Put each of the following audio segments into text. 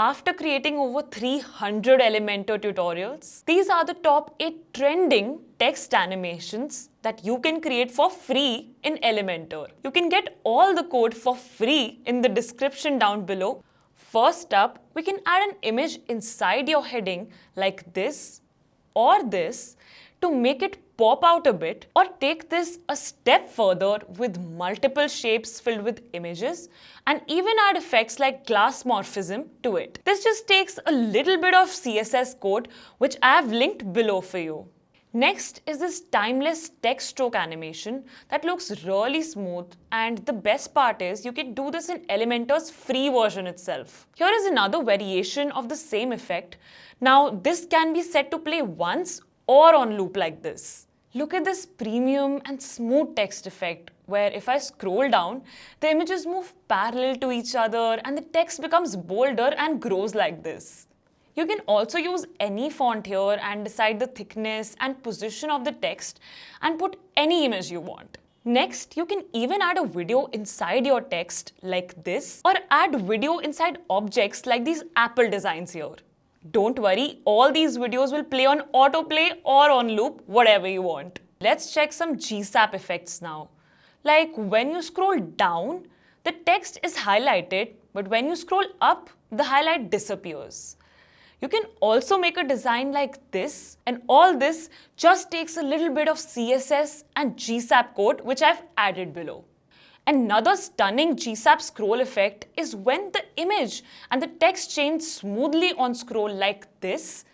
After creating over 300 Elementor tutorials, these are the top 8 trending text animations that you can create for free in Elementor. You can get all the code for free in the description down below. First up, we can add an image inside your heading like this or this to make it pop out a bit, or take this a step further with multiple shapes filled with images and even add effects like glass morphism to it. This just takes a little bit of CSS code which I have linked below for you. Next is this timeless text stroke animation that looks really smooth, and the best part is you can do this in Elementor's free version itself. Here is another variation of the same effect. Now this can be set to play once or on loop like this. Look at this premium and smooth text effect where if I scroll down, the images move parallel to each other and the text becomes bolder and grows like this. You can also use any font here and decide the thickness and position of the text and put any image you want. Next, you can even add a video inside your text like this, or add video inside objects like these Apple designs here. Don't worry, all these videos will play on autoplay or on loop, whatever you want. Let's check some GSAP effects now. Like when you scroll down, the text is highlighted, but when you scroll up, the highlight disappears. You can also make a design like this, and all this just takes a little bit of CSS and GSAP code which I've added below. Another stunning GSAP scroll effect is when the image and the text change smoothly on scroll like this,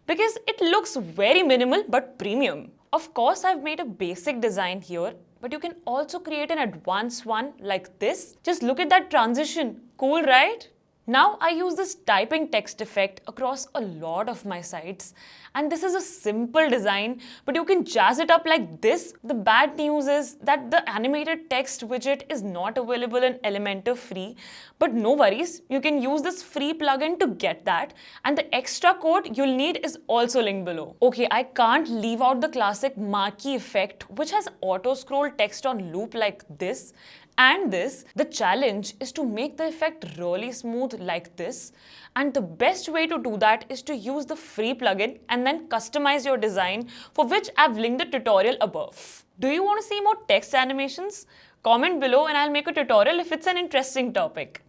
because it looks very minimal but premium. Of course, I've made a basic design here, but you can also create an advanced one like this. Just look at that transition. Cool, right? Now I use this typing text effect across a lot of my sites, and this is a simple design, but you can jazz it up like this. The bad news is that the animated text widget is not available in Elementor free, but no worries, you can use this free plugin to get that, and the extra code you'll need is also linked below. Okay, I can't leave out the classic marquee effect which has auto scroll text on loop like this. And this, the challenge is to make the effect really smooth like this, and the best way to do that is to use the free plugin and then customize your design, for which I've linked the tutorial above. Do you want to see more text animations? Comment below and I'll make a tutorial if it's an interesting topic.